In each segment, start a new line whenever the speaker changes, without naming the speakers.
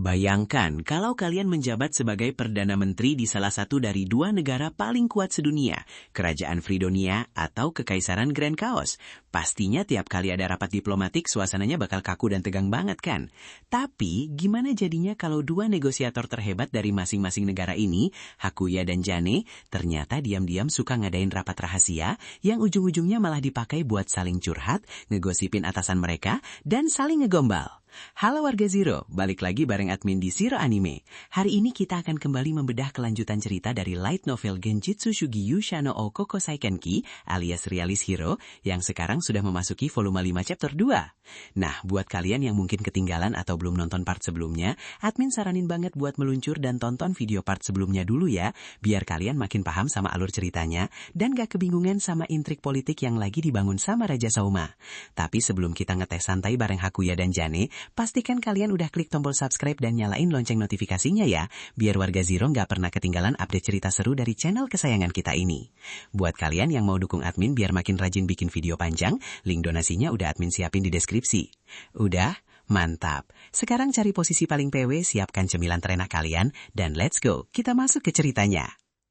Bayangkan kalau kalian menjabat sebagai Perdana Menteri di salah satu dari dua negara paling kuat sedunia, Kerajaan Fridonia atau Kekaisaran Grand Chaos. Pastinya tiap kali ada rapat diplomatik suasananya bakal kaku dan tegang banget kan? Tapi gimana jadinya kalau dua negosiator terhebat dari masing-masing negara ini, Hakuya dan Jane, ternyata diam-diam suka ngadain rapat rahasia yang ujung-ujungnya malah dipakai buat saling curhat, ngegosipin atasan mereka, dan saling ngegombal. Halo warga Zero, balik lagi bareng admin di Zero Anime. Hari ini kita akan kembali membedah kelanjutan cerita dari light novel Genjitsu Shugiyu Shano o Kokosai Kenki alias Realist Hero yang sekarang sudah memasuki volume 5 chapter 2. Nah, buat kalian yang mungkin ketinggalan atau belum nonton part sebelumnya, admin saranin banget buat meluncur dan tonton video part sebelumnya dulu ya, biar kalian makin paham sama alur ceritanya dan gak kebingungan sama intrik politik yang lagi dibangun sama Raja Souma. Tapi sebelum kita ngetes santai bareng Hakuya dan Jane, pastikan kalian udah klik tombol subscribe dan nyalain lonceng notifikasinya ya, biar warga Zero nggak pernah ketinggalan update cerita seru dari channel kesayangan kita ini. Buat kalian yang mau dukung admin biar makin rajin bikin video panjang, link donasinya udah admin siapin di deskripsi. Udah? Mantap. Sekarang cari posisi paling PW, siapkan cemilan terenak kalian, dan let's go, kita masuk ke ceritanya.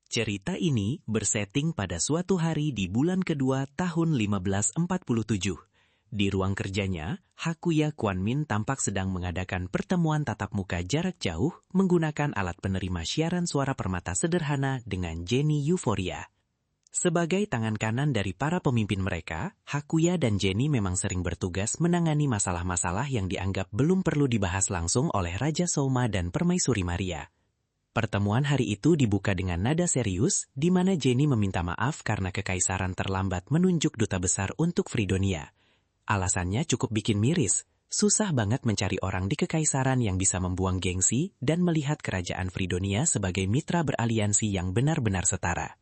Cerita ini bersetting pada suatu hari di bulan kedua tahun 1547. Di ruang kerjanya, Hakuya Kwanmin tampak sedang mengadakan pertemuan tatap muka jarak jauh menggunakan alat penerima siaran suara permata sederhana dengan Jenny Euphoria. Sebagai tangan kanan dari para pemimpin mereka, Hakuya dan Jenny memang sering bertugas menangani masalah-masalah yang dianggap belum perlu dibahas langsung oleh Raja Souma dan Permaisuri Maria. Pertemuan hari itu dibuka dengan nada serius, di mana Jenny meminta maaf karena kekaisaran terlambat menunjuk duta besar untuk Fridonia. Alasannya cukup bikin miris, susah banget mencari orang di kekaisaran yang bisa membuang gengsi dan melihat kerajaan Fridonia sebagai mitra beraliansi yang benar-benar setara.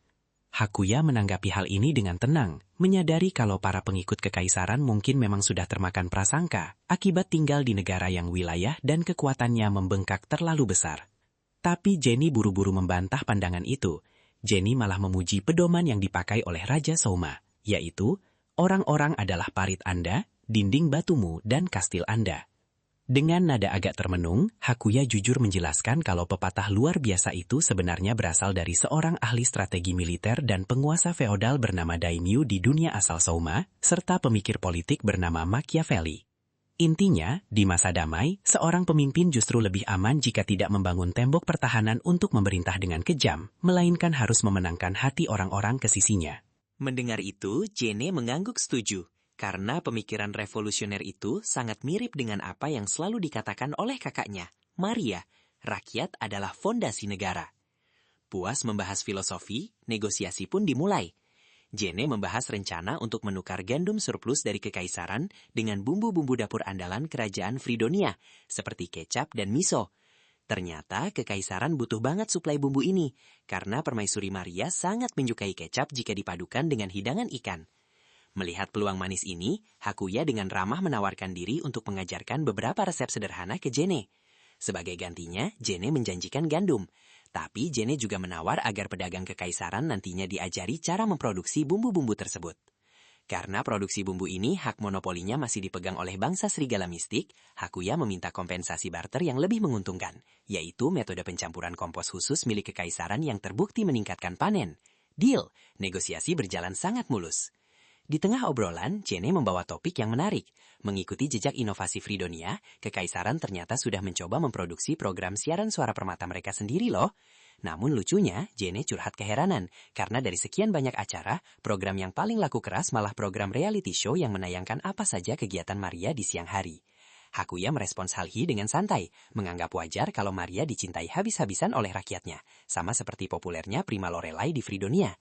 Hakuya menanggapi hal ini dengan tenang, menyadari kalau para pengikut kekaisaran mungkin memang sudah termakan prasangka akibat tinggal di negara yang wilayah dan kekuatannya membengkak terlalu besar. Tapi Jenny buru-buru membantah pandangan itu. Jenny malah memuji pedoman yang dipakai oleh Raja Souma, yaitu orang-orang adalah parit Anda, dinding batumu, dan kastil Anda. Dengan nada agak termenung, Hakuya jujur menjelaskan kalau pepatah luar biasa itu sebenarnya berasal dari seorang ahli strategi militer dan penguasa feodal bernama Daimyo di dunia asal Souma, serta pemikir politik bernama Machiavelli. Intinya, di masa damai, seorang pemimpin justru lebih aman jika tidak membangun tembok pertahanan untuk memerintah dengan kejam, melainkan harus memenangkan hati orang-orang ke sisinya. Mendengar itu, Jene mengangguk setuju, karena pemikiran revolusioner itu sangat mirip dengan apa yang selalu dikatakan oleh kakaknya, Maria, rakyat adalah fondasi negara. Puas membahas filosofi, negosiasi pun dimulai. Jene membahas rencana untuk menukar gandum surplus dari kekaisaran dengan bumbu-bumbu dapur andalan kerajaan Fridonia, seperti kecap dan miso. Ternyata kekaisaran butuh banget suplai bumbu ini, karena Permaisuri Maria sangat menyukai kecap jika dipadukan dengan hidangan ikan. Melihat peluang manis ini, Hakuya dengan ramah menawarkan diri untuk mengajarkan beberapa resep sederhana ke Jene. Sebagai gantinya, Jene menjanjikan gandum. Tapi Jene juga menawar agar pedagang kekaisaran nantinya diajari cara memproduksi bumbu-bumbu tersebut. Karena produksi bumbu ini hak monopolinya masih dipegang oleh bangsa serigala mistik, Hakuya meminta kompensasi barter yang lebih menguntungkan, yaitu metode pencampuran kompos khusus milik kekaisaran yang terbukti meningkatkan panen. Deal, negosiasi berjalan sangat mulus. Di tengah obrolan, Jene membawa topik yang menarik. Mengikuti jejak inovasi Fridonia, kekaisaran ternyata sudah mencoba memproduksi program siaran suara permata mereka sendiri loh. Namun lucunya, Jene curhat keheranan, karena dari sekian banyak acara, program yang paling laku keras malah program reality show yang menayangkan apa saja kegiatan Maria di siang hari. Hakuya merespons hal ini dengan santai, menganggap wajar kalau Maria dicintai habis-habisan oleh rakyatnya, sama seperti populernya Prima Lorelai di Fridonia.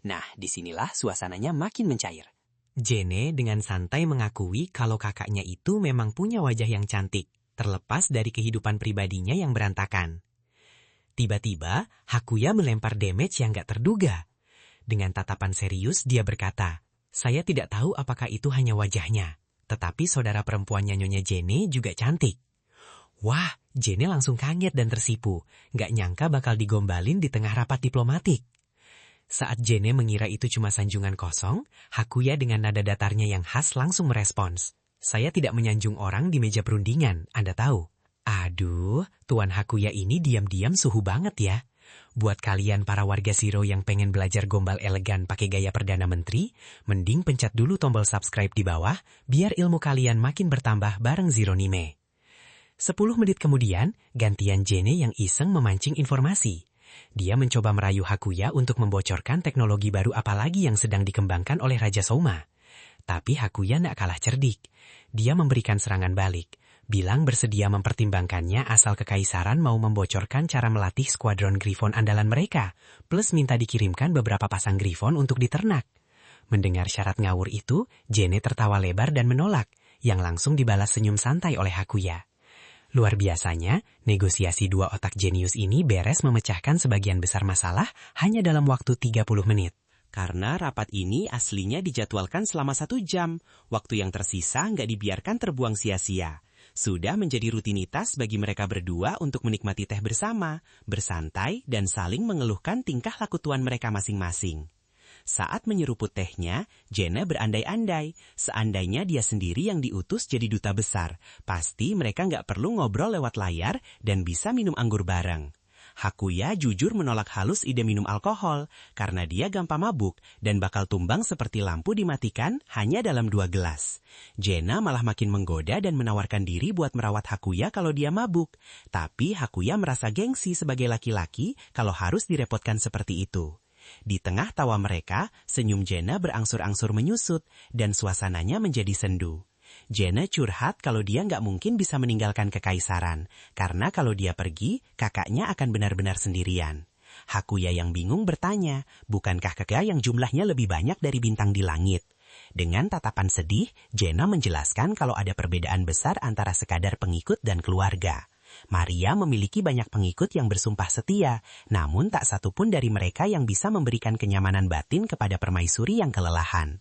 Nah, disinilah suasananya makin mencair. Jene dengan santai mengakui kalau kakaknya itu memang punya wajah yang cantik, terlepas dari kehidupan pribadinya yang berantakan. Tiba-tiba, Hakuya melempar damage yang gak terduga. Dengan tatapan serius, dia berkata, "Saya tidak tahu apakah itu hanya wajahnya, tetapi saudara perempuannya Nyonya Jene juga cantik." Wah, Jene langsung kaget dan tersipu, gak nyangka bakal digombalin di tengah rapat diplomatik. Saat Jene mengira itu cuma sanjungan kosong, Hakuya dengan nada datarnya yang khas langsung merespons, "Saya tidak menyanjung orang di meja perundingan, Anda tahu."
Aduh, Tuan Hakuya ini diam-diam suhu banget ya. Buat kalian para warga Zero yang pengen belajar gombal elegan pakai gaya Perdana Menteri, mending pencet dulu tombol subscribe di bawah, biar ilmu kalian makin bertambah bareng Zeronime. 10 menit kemudian, gantian Jene yang iseng memancing informasi. Dia mencoba merayu Hakuya untuk membocorkan teknologi baru apalagi yang sedang dikembangkan oleh Raja Souma. Tapi Hakuya tak kalah cerdik. Dia memberikan serangan balik. Bilang bersedia mempertimbangkannya asal kekaisaran mau membocorkan cara melatih skuadron Griffon andalan mereka, plus minta dikirimkan beberapa pasang Griffon untuk diternak. Mendengar syarat ngawur itu, Jene tertawa lebar dan menolak, yang langsung dibalas senyum santai oleh Hakuya. Luar biasanya, negosiasi dua otak jenius ini beres memecahkan sebagian besar masalah hanya dalam waktu 30 menit.
Karena rapat ini aslinya dijadwalkan selama 1 jam, waktu yang tersisa nggak dibiarkan terbuang sia-sia. Sudah menjadi rutinitas bagi mereka berdua untuk menikmati teh bersama, bersantai, dan saling mengeluhkan tingkah laku tuan mereka masing-masing. Saat menyeruput tehnya, Jene berandai-andai, seandainya dia sendiri yang diutus jadi duta besar, pasti mereka nggak perlu ngobrol lewat layar dan bisa minum anggur bareng. Hakuya jujur menolak halus ide minum alkohol, karena dia gampang mabuk dan bakal tumbang seperti lampu dimatikan hanya dalam 2 gelas. Jena malah makin menggoda dan menawarkan diri buat merawat Hakuya kalau dia mabuk. Tapi Hakuya merasa gengsi sebagai laki-laki kalau harus direpotkan seperti itu. Di tengah tawa mereka, senyum Jena berangsur-angsur menyusut dan suasananya menjadi sendu. Jene curhat kalau dia nggak mungkin bisa meninggalkan kekaisaran, karena kalau dia pergi, kakaknya akan benar-benar sendirian. Hakuya yang bingung bertanya, bukankah kakak yang jumlahnya lebih banyak dari bintang di langit? Dengan tatapan sedih, Jena menjelaskan kalau ada perbedaan besar antara sekadar pengikut dan keluarga. Maria memiliki banyak pengikut yang bersumpah setia, namun tak satu pun dari mereka yang bisa memberikan kenyamanan batin kepada permaisuri yang kelelahan.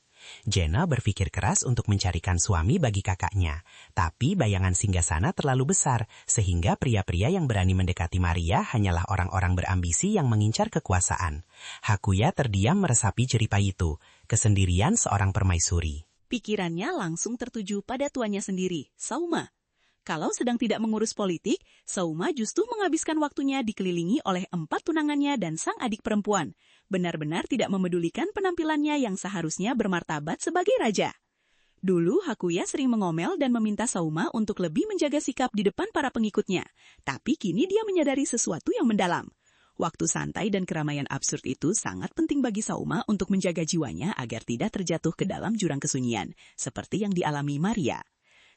Jena berpikir keras untuk mencarikan suami bagi kakaknya, tapi bayangan singgasana terlalu besar, sehingga pria-pria yang berani mendekati Maria hanyalah orang-orang berambisi yang mengincar kekuasaan. Hakuya terdiam meresapi cerita itu, kesendirian seorang permaisuri.
Pikirannya langsung tertuju pada tuannya sendiri, Souma. Kalau sedang tidak mengurus politik, Souma justru menghabiskan waktunya dikelilingi oleh 4 tunangannya dan sang adik perempuan. Benar-benar tidak memedulikan penampilannya yang seharusnya bermartabat sebagai raja. Dulu Hakuya sering mengomel dan meminta Souma untuk lebih menjaga sikap di depan para pengikutnya. Tapi kini dia menyadari sesuatu yang mendalam. Waktu santai dan keramaian absurd itu sangat penting bagi Souma untuk menjaga jiwanya agar tidak terjatuh ke dalam jurang kesunyian, seperti yang dialami Maria.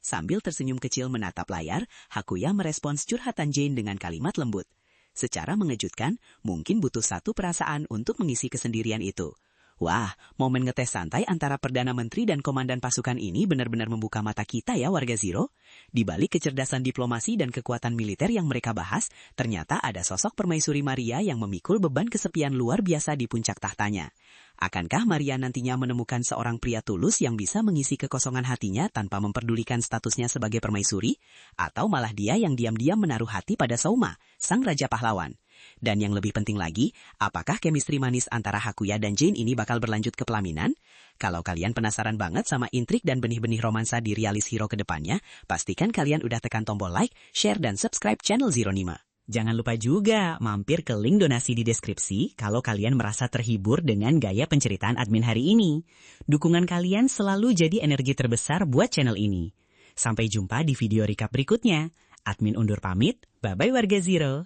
Sambil tersenyum kecil menatap layar, Hakuya merespons curhatan Jane dengan kalimat lembut. Secara mengejutkan, mungkin butuh satu perasaan untuk mengisi kesendirian itu. Wah, momen ngetes santai antara Perdana Menteri dan Komandan Pasukan ini benar-benar membuka mata kita ya warga Zero. Di balik kecerdasan diplomasi dan kekuatan militer yang mereka bahas, ternyata ada sosok permaisuri Maria yang memikul beban kesepian luar biasa di puncak tahtanya. Akankah Maria nantinya menemukan seorang pria tulus yang bisa mengisi kekosongan hatinya tanpa memperdulikan statusnya sebagai permaisuri? Atau malah dia yang diam-diam menaruh hati pada Souma, sang raja pahlawan? Dan yang lebih penting lagi, apakah chemistry manis antara Hakuya dan Jane ini bakal berlanjut ke pelaminan? Kalau kalian penasaran banget sama intrik dan benih-benih romansa di Realis Hero ke depannya, pastikan kalian udah tekan tombol like, share, dan subscribe channel Zeronime. Jangan lupa juga mampir ke link donasi di deskripsi kalau kalian merasa terhibur dengan gaya penceritaan admin hari ini. Dukungan kalian selalu jadi energi terbesar buat channel ini. Sampai jumpa di video recap berikutnya. Admin undur pamit, bye-bye warga Zero.